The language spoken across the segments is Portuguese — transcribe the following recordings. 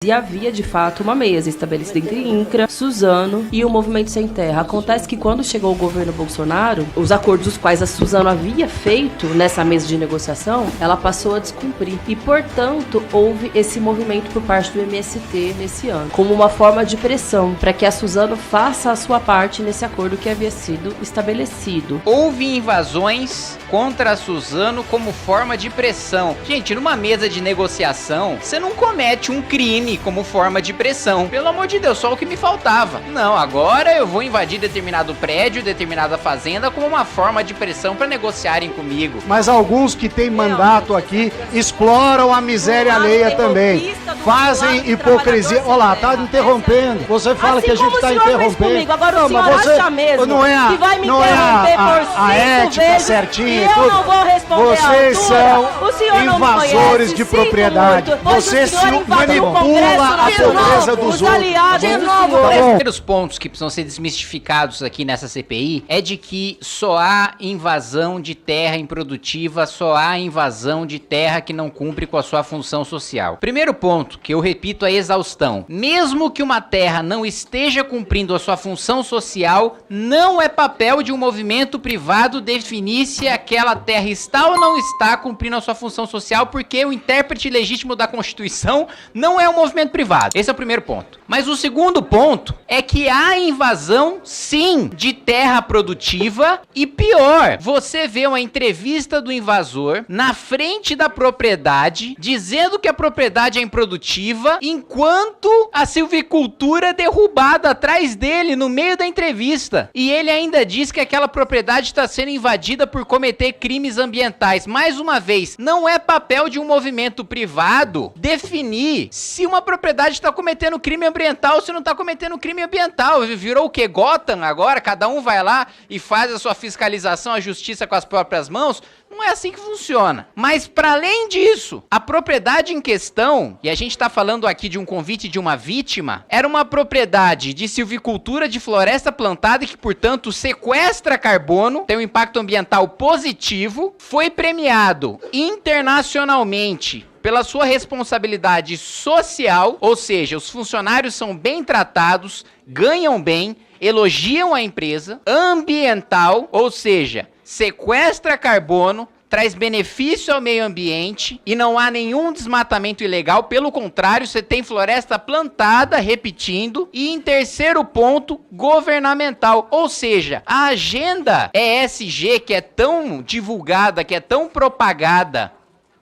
E havia, de fato, uma mesa estabelecida entre INCRA, Suzano e o Movimento Sem Terra. Acontece que quando chegou o governo Bolsonaro, os acordos os quais a Suzano havia feito nessa mesa de negociação, ela passou a descumprir. E, portanto, houve esse movimento por parte do MST nesse ano, como uma forma de pressão para que a Suzano faça a sua parte nesse acordo que havia sido estabelecido. Houve invasões contra a Suzano como forma de pressão. Gente, numa mesa de negociação, você não comete um crime como forma de pressão. Pelo amor de Deus, só o que me faltava. Não, agora eu vou invadir determinado prédio, determinada fazenda como uma forma de pressão para negociarem comigo. Mas alguns que têm mandato aqui exploram a miséria alheia também. Fazem hipocrisia. Olha lá, tá interrompendo. Você fala que a gente tá interrompendo. Agora o senhor acha mesmo não é que vai me não é interromper por a 5 ética vezes certinha e e eu tudo. não vou responder Vocês são o senhor não invasores conhece, de propriedade. sinto muito, Você pois o senhor invadiu o manipula Congresso a pobreza dos os outros. aliados do senhor. Os primeiros pontos que precisam ser desmistificados aqui nessa CPI é de que só há invasão de terra improdutiva, só há invasão de terra que não cumpre com a sua função social. Primeiro ponto, que eu repito a exaustão: mesmo que uma terra não esteja cumprindo a sua função social, não é papel de um movimento privado definir se aquela terra está ou não está cumprindo a sua função social, porque o intérprete legítimo da Constituição não é um movimento privado. Esse é o primeiro ponto. Mas o segundo ponto é que há invasão, sim, de terra produtiva e pior, você vê uma entrevista do invasor na frente da propriedade dizendo que a propriedade é improdutiva, enquanto a silvicultura é derrubada atrás dele no meio da entrevista. E ele ainda diz que aquela propriedade está sendo invadida por cometer crimes ambientais. Mais uma vez, não é papel de um movimento privado definir se uma propriedade está cometendo crime ambiental ou se não está cometendo crime ambiental. Virou o quê? Gotham agora? Cada um vai lá e faz a sua fiscalização, a justiça com as próprias mãos? Não é assim que funciona. Mas para além disso, a propriedade em questão, e a gente está falando aqui de um convite de uma vítima, era uma propriedade de silvicultura de floresta plantada que, portanto, sequestra carbono, tem um impacto ambiental positivo, foi premiado internacionalmente pela sua responsabilidade social, ou seja, os funcionários são bem tratados, ganham bem, elogiam a empresa, ambiental, ou seja, sequestra carbono, traz benefício ao meio ambiente e não há nenhum desmatamento ilegal, pelo contrário, você tem floresta plantada, repetindo, e em terceiro ponto, governamental, ou seja, a agenda ESG que é tão divulgada, que é tão propagada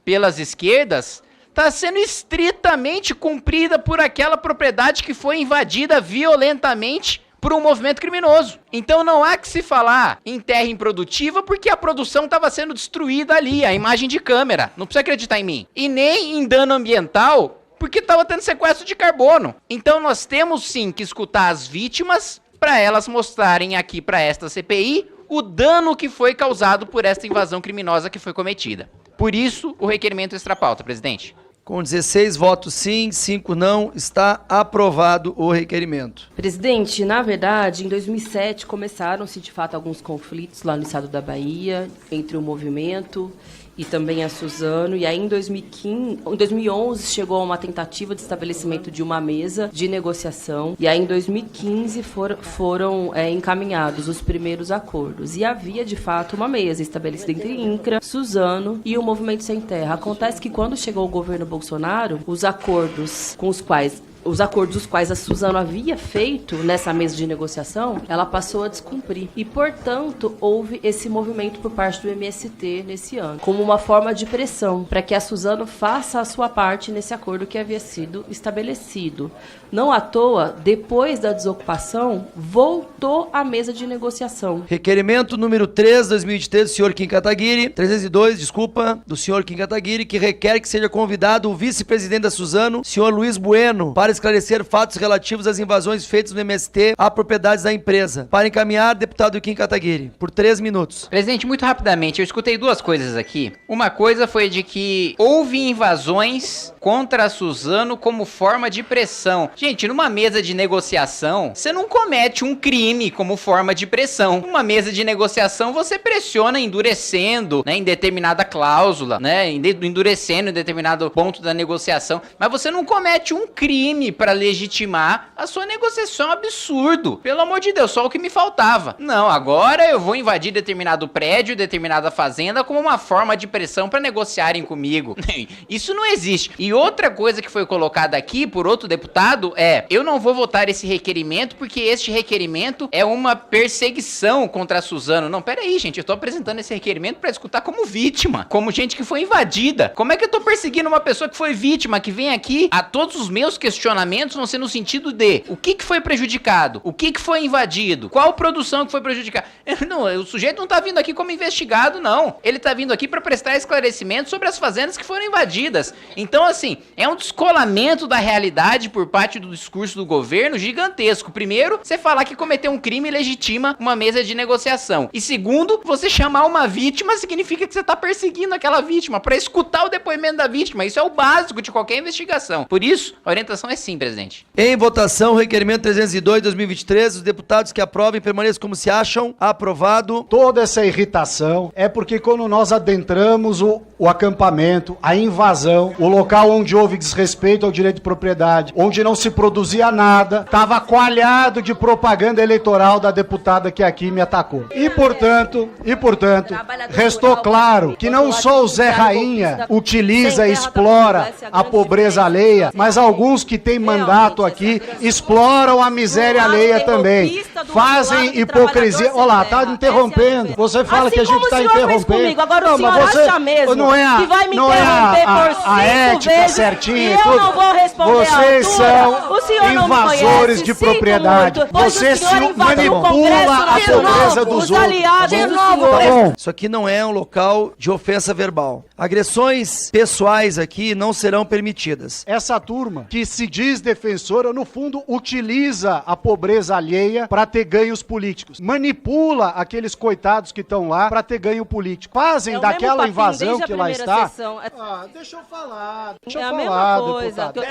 pelas esquerdas, está sendo estritamente cumprida por aquela propriedade que foi invadida violentamente por um movimento criminoso. Então não há que se falar em terra improdutiva porque a produção estava sendo destruída ali, a imagem de câmera. Não precisa acreditar em mim. E nem em dano ambiental porque estava tendo sequestro de carbono. Então nós temos sim que escutar as vítimas para elas mostrarem aqui para esta CPI o dano que foi causado por esta invasão criminosa que foi cometida. Por isso, o requerimento extrapauta, presidente. Com 16 votos sim, 5 não, está aprovado o requerimento. Presidente, na verdade, em 2007 começaram-se de fato alguns conflitos lá no estado da Bahia, entre o movimento e também a Suzano, e aí em 2011 chegou a uma tentativa de estabelecimento de uma mesa de negociação, e aí em 2015 foram encaminhados os primeiros acordos, e havia de fato uma mesa estabelecida entre INCRA, Suzano e o Movimento Sem Terra. Acontece que quando chegou o governo Bolsonaro, os acordos os quais a Suzano havia feito nessa mesa de negociação, ela passou a descumprir. E, portanto, houve esse movimento por parte do MST nesse ano, como uma forma de pressão para que a Suzano faça a sua parte nesse acordo que havia sido estabelecido. Não à toa, depois da desocupação, voltou à mesa de negociação. Requerimento número 3, 2023, do senhor Kim Kataguiri, 302, do senhor Kim Kataguiri, que requer que seja convidado o vice-presidente da Suzano, senhor Luiz Bueno, para para esclarecer fatos relativos às invasões feitas no MST a propriedades da empresa. Para encaminhar, deputado Kim Kataguiri, por 3 minutos. Presidente, muito rapidamente, eu escutei duas coisas aqui. Uma coisa foi de que houve invasões contra a Suzano como forma de pressão. Gente, numa mesa de negociação, você não comete um crime como forma de pressão. Numa mesa de negociação, você pressiona endurecendo, né, em determinada cláusula, né, endurecendo em determinado ponto da negociação. Mas você não comete um crime para legitimar a sua negociação. Absurdo. Pelo amor de Deus, só o que me faltava. Não, agora eu vou invadir determinado prédio, determinada fazenda como uma forma de pressão para negociarem comigo. Isso não existe. E outra coisa que foi colocada aqui por outro deputado é: eu não vou votar esse requerimento porque este requerimento é uma perseguição contra a Suzano. Não, pera aí, gente, eu tô apresentando esse requerimento para escutar como vítima, como gente que foi invadida. Como é que eu tô perseguindo uma pessoa que foi vítima, que vem aqui? A todos os meus questionamentos vão ser no sentido de o que foi prejudicado, o que foi invadido, qual produção que foi prejudicada. Não, o sujeito não tá vindo aqui como investigado, não. Ele tá vindo aqui para prestar esclarecimentos sobre as fazendas que foram invadidas. Então, assim, é um descolamento da realidade por parte do discurso do governo gigantesco. Primeiro, você falar que cometeu um crime legitima uma mesa de negociação. E segundo, você chamar uma vítima significa que você tá perseguindo aquela vítima para escutar o depoimento da vítima. Isso é o básico de qualquer investigação. Por isso, a orientação é sim, presidente. Em votação, requerimento 302/2023, os deputados que aprovem permaneçam como se acham. Aprovado. Toda essa irritação é porque quando nós adentramos o acampamento, a invasão, o local onde houve desrespeito ao direito de propriedade, onde não se produzia nada, estava coalhado de propaganda eleitoral da deputada que aqui me atacou. E portanto, restou claro que não só o Zé Rainha utiliza e explora a pobreza alheia, mas alguns que têm mandato aqui exploram a miséria alheia também. Fazem hipocrisia. Olha lá, tá interrompendo. Você fala que a gente está interrompendo. Agora o senhor acha mesmo que vai me interromper por 5 ética vezes certinha. e eu não vou responder Vocês são o senhor não invasores me de propriedade. Você se manipula a pobreza dos outros. Tá bom. Isso aqui não é um local de ofensa verbal. Agressões pessoais aqui não serão permitidas. Essa turma que se diz defensora, no fundo, utiliza a pobreza alheia para ter ganhos políticos. Manipula aqueles coitados que estão lá para ter ganho político. Fazem daquela invasão que lá está. Deixa eu falar. Deixa eu falar, deputado.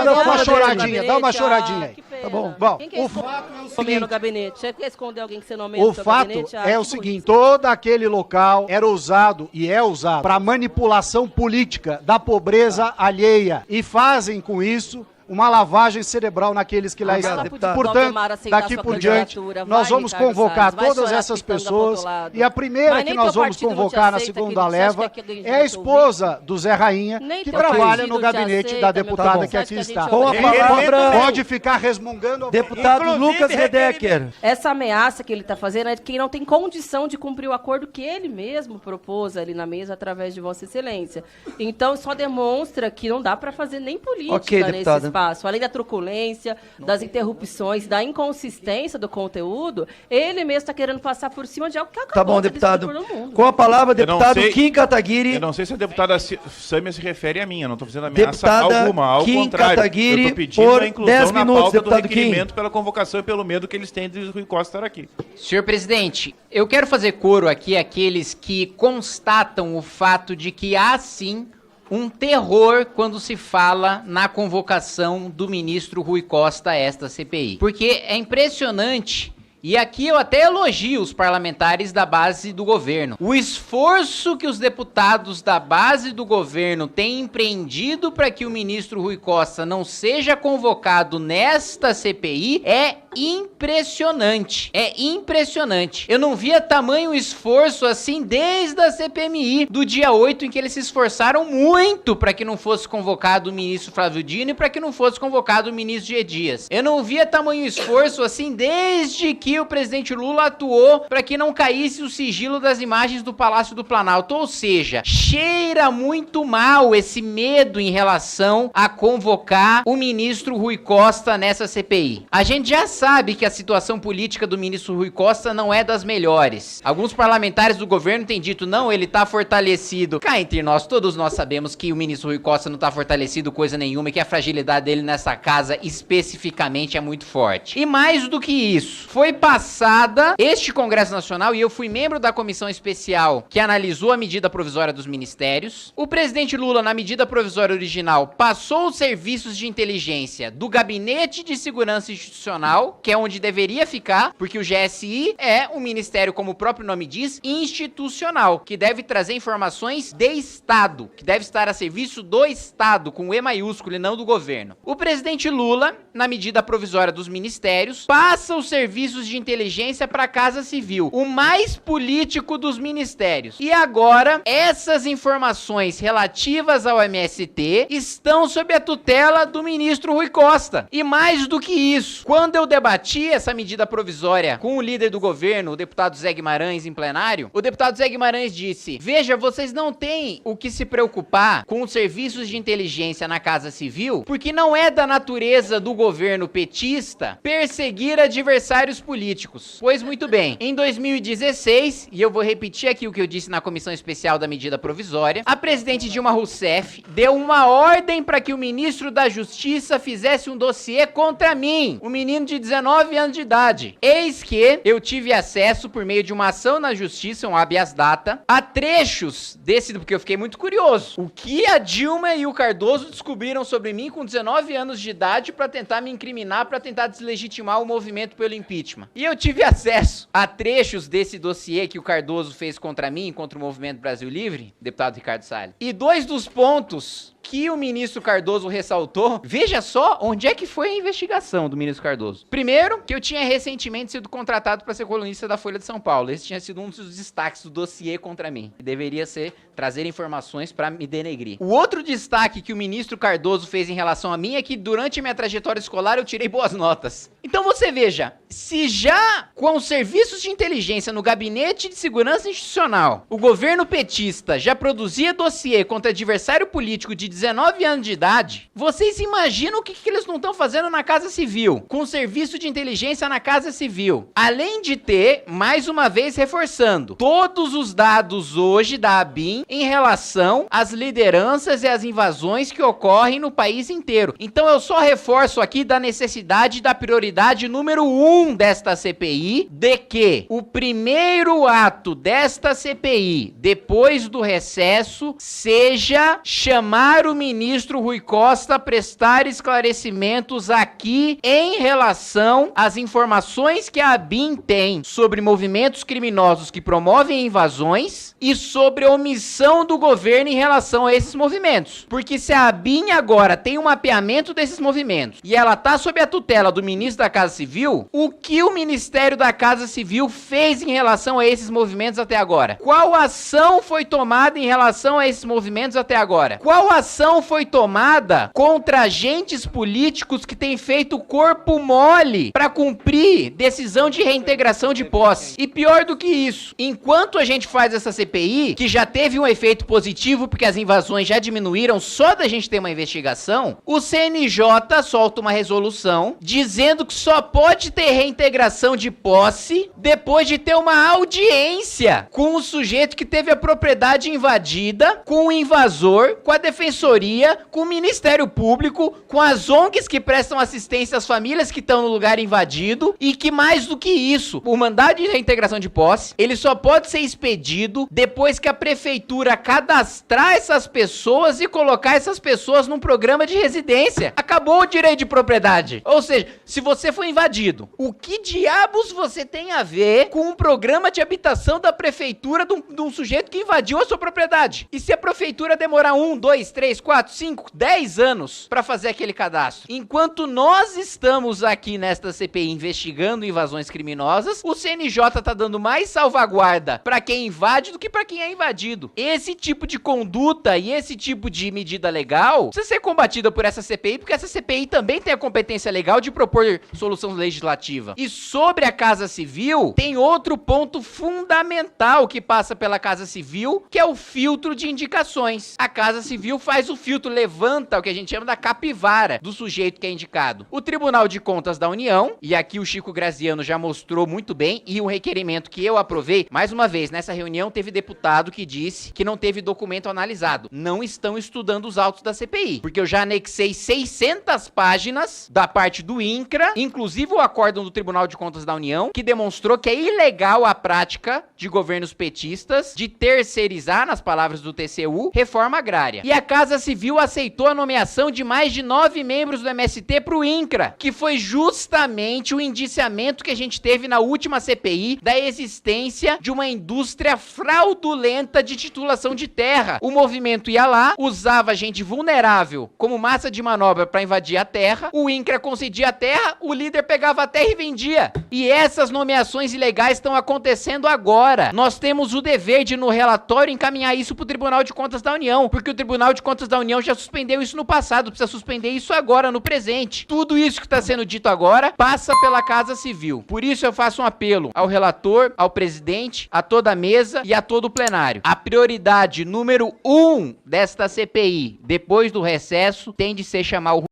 Dá uma choradinha, dá uma choradinha aí. Tá bom? Bom, o fato é o seguinte. No gabinete. Você quer esconder alguém que você nomeia O fato é o seguinte, todo aquele local era usado e é usado para manipulação política da pobreza alheia e fazem com isso uma lavagem cerebral naqueles que lá estão. Portanto, daqui por diante, nós vamos convocar todas essas pessoas e a primeira que nós vamos convocar na segunda leva é a esposa do Zé Rainha, que trabalha no gabinete da deputada que aqui está. Pode ficar resmungando. Deputado Lucas Redecker. Essa ameaça que ele está fazendo é de quem não tem condição de cumprir o acordo que ele mesmo propôs ali na mesa através de Vossa Excelência. Então, só demonstra que não dá para fazer nem política nesse espaço. Além da truculência, das interrupções, da inconsistência do conteúdo, ele mesmo está querendo passar por cima de algo que acabou. Tá bom, deputado. Com a palavra, deputado Kim Kataguiri. Eu não sei se a deputada Sâmia se refere a mim, eu não estou fazendo ameaça alguma, ao Kim contrário. Kataguiri, eu estou pedindo por a inclusão 10 na minutos, pauta deputado do requerimento pela convocação e pelo medo que eles têm de Rui Costa estar aqui. Senhor presidente, eu quero fazer coro aqui àqueles que constatam o fato de que há sim um terror quando se fala na convocação do ministro Rui Costa a esta CPI. Porque é impressionante, e aqui eu até elogio os parlamentares da base do governo. O esforço que os deputados da base do governo têm empreendido para que o ministro Rui Costa não seja convocado nesta CPI é impressionante. É impressionante. Eu não via tamanho esforço assim desde a CPMI do dia 8, em que eles se esforçaram muito para que não fosse convocado o ministro Flávio Dino e para que não fosse convocado o ministro G. Dias. Eu não via tamanho esforço assim desde que o presidente Lula atuou para que não caísse o sigilo das imagens do Palácio do Planalto. Ou seja, cheira muito mal esse medo em relação a convocar o ministro Rui Costa nessa CPI. A gente já sabe que a situação política do ministro Rui Costa não é das melhores. Alguns parlamentares do governo têm dito, não, ele tá fortalecido. Cá entre nós, todos nós sabemos que o ministro Rui Costa não tá fortalecido coisa nenhuma e que a fragilidade dele nessa casa especificamente é muito forte. E mais do que isso, foi passada este Congresso Nacional, e eu fui membro da comissão especial que analisou a medida provisória dos ministérios. O presidente Lula, na medida provisória original, passou os serviços de inteligência do Gabinete de Segurança Institucional, que é onde deveria ficar, porque o GSI é um ministério, como o próprio nome diz, institucional, que deve trazer informações de Estado, que deve estar a serviço do Estado, com E maiúsculo e não do governo. O presidente Lula, na medida provisória dos ministérios, passa os serviços de inteligência para a Casa Civil, o mais político dos ministérios. E agora, essas informações relativas ao MST estão sob a tutela do ministro Rui Costa. E mais do que isso, quando eu debati essa medida provisória com o líder do governo, o deputado Zé Guimarães, em plenário, o deputado Zé Guimarães disse, veja, vocês não têm o que se preocupar com os serviços de inteligência na Casa Civil, porque não é da natureza do governo petista perseguir adversários políticos. Pois muito bem, em 2016, e eu vou repetir aqui o que eu disse na comissão especial da medida provisória, a presidente Dilma Rousseff deu uma ordem para que o ministro da Justiça fizesse um dossiê contra mim, um menino de 19 anos de idade. Eis que eu tive acesso, por meio de uma ação na justiça, um habeas data, a trechos desse, porque eu fiquei muito curioso. O que a Dilma e o Cardoso descobriram sobre mim com 19 anos de idade para tentar me incriminar, para tentar deslegitimar o movimento pelo impeachment. E eu tive acesso a trechos desse dossiê que o Cardoso fez contra mim, contra o Movimento Brasil Livre, deputado Ricardo Salles. E dois dos pontos que o ministro Cardoso ressaltou, veja só onde é que foi a investigação do ministro Cardoso. Primeiro, que eu tinha recentemente sido contratado para ser colunista da Folha de São Paulo. Esse tinha sido um dos destaques do dossiê contra mim. Deveria ser trazer informações para me denegrir. O outro destaque que o ministro Cardoso fez em relação a mim é que durante minha trajetória escolar eu tirei boas notas. Então você veja, se já com os serviços de inteligência no Gabinete de Segurança Institucional, o governo petista já produzia dossiê contra adversário político de 19 anos de idade, vocês imaginam o que eles não estão fazendo na Casa Civil, com o serviço de inteligência na Casa Civil. Além de ter, mais uma vez reforçando, todos os dados hoje da ABIN em relação às lideranças e às invasões que ocorrem no país inteiro. Então eu só reforço aqui da necessidade da prioridade número 1 desta CPI, de que o primeiro ato desta CPI, depois do recesso, seja chamar o ministro Rui Costa a prestar esclarecimentos aqui em relação às informações que a ABIN tem sobre movimentos criminosos que promovem invasões e sobre a omissão do governo em relação a esses movimentos. Porque se a ABIN agora tem um mapeamento desses movimentos e ela está sob a tutela do ministro da Casa Civil, o que o Ministério da Casa Civil fez em relação a esses movimentos até agora? Qual ação foi tomada em relação a esses movimentos até agora? Qual ação foi tomada contra agentes políticos que têm feito corpo mole para cumprir decisão de reintegração de posse? E pior do que isso, enquanto a gente faz essa CPI, que já teve um efeito positivo porque as invasões já diminuíram só da gente ter uma investigação, o CNJ solta uma resolução dizendo que só pode ter reintegração de posse depois de ter uma audiência com o sujeito que teve a propriedade invadida, com o invasor, com a defensoria, com o Ministério Público, com as ONGs que prestam assistência às famílias que estão no lugar invadido, e que mais do que isso, o mandado de reintegração de posse, ele só pode ser expedido depois que a prefeitura cadastrar essas pessoas e colocar essas pessoas num programa de residência. Acabou o direito de propriedade. Ou seja, se você foi invadido, o que diabos você tem a ver com um programa de habitação da prefeitura de um sujeito que invadiu a sua propriedade? E se a prefeitura demorar 1, 2, 3, 4, 5, 10 anos para fazer aquele cadastro? Enquanto nós estamos aqui nesta CPI investigando invasões criminosas, o CNJ tá dando mais salvaguarda para quem invade do que para quem é invadido. Esse tipo de conduta e esse tipo de medida legal precisa ser combatida por essa CPI, porque essa CPI também tem a competência legal de propor solução legislativa. produtiva. E sobre a Casa Civil, tem outro ponto fundamental que passa pela Casa Civil, que é o filtro de indicações. A Casa Civil faz o filtro, levanta o que a gente chama da capivara do sujeito que é indicado. O Tribunal de Contas da União, e aqui o Chico Graziano já mostrou muito bem, e o requerimento que eu aprovei, mais uma vez, nessa reunião teve deputado que disse que não teve documento analisado. Não estão estudando os autos da CPI, porque eu já anexei 600 páginas da parte do INCRA, inclusive o acórdão do Tribunal de Contas da União, que demonstrou que é ilegal a prática de governos petistas de terceirizar, nas palavras do TCU, reforma agrária. E a Casa Civil aceitou a nomeação de mais de 9 membros do MST pro INCRA, que foi justamente o indiciamento que a gente teve na última CPI da existência de uma indústria fraudulenta de titulação de terra. O movimento ia lá, usava gente vulnerável como massa de manobra para invadir a terra, o INCRA concedia a terra, o líder pegava a terra e vendia. E essas nomeações ilegais estão acontecendo agora. Nós temos o dever de, no relatório, encaminhar isso pro Tribunal de Contas da União, porque o Tribunal de Contas da União já suspendeu isso no passado, precisa suspender isso agora, no presente. Tudo isso que está sendo dito agora passa pela Casa Civil. Por isso eu faço um apelo ao relator, ao presidente, a toda a mesa e a todo o plenário. A prioridade número 1 desta CPI, depois do recesso, tem de ser chamar o